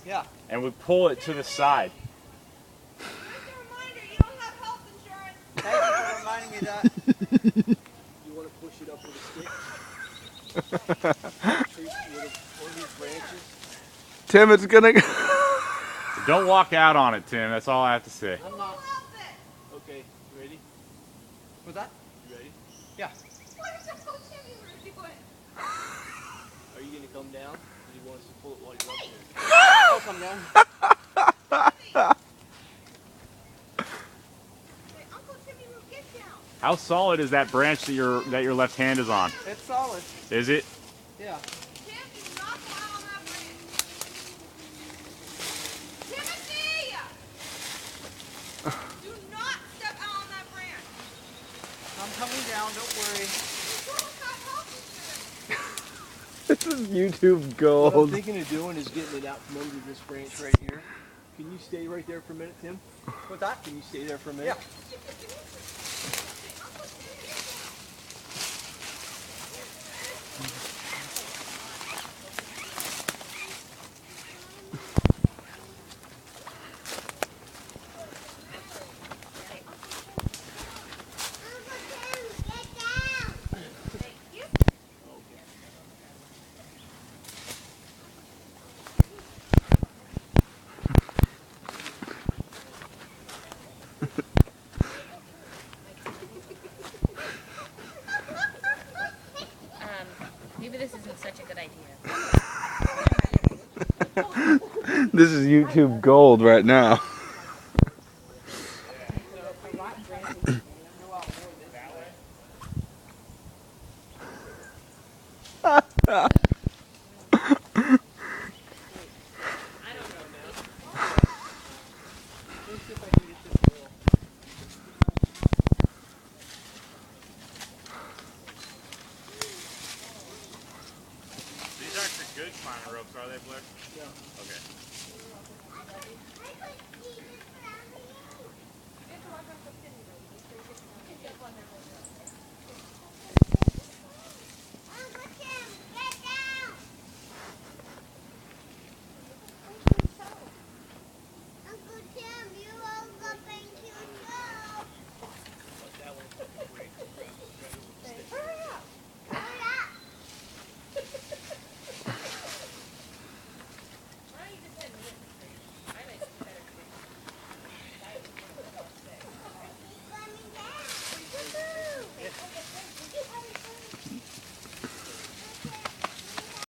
Yeah. And we pull it to the side. Just a reminder, you don't have health insurance. Thank you for reminding me that. You want to push it up with a stick? One of these branches? Tim, it's gonna go. Don't walk out on it, Tim. That's all I have to say. I'm not. Okay, you ready? What's that? You ready? Yeah. What is that little Timmy doing? Are you going to come down? Or do you want us to pull it while you're up here? I'll come down. Uncle Timmy will get down. How solid is that branch that your left hand is on? It's solid. Is it? Yeah. Tim, do not go out on that branch. Timothy! Do not step out on that branch. I'm coming down, don't worry. You don't have health insurance. This is YouTube What I'm gold. thinking of doing is getting it out from under this branch right here. Can you stay right there for a minute, Tim? What's that? Can you stay there for a minute? Yeah. Maybe this isn't such a good idea. This is YouTube gold right now. These aren't the good climbing ropes, are they, Blair? Yeah. Okay.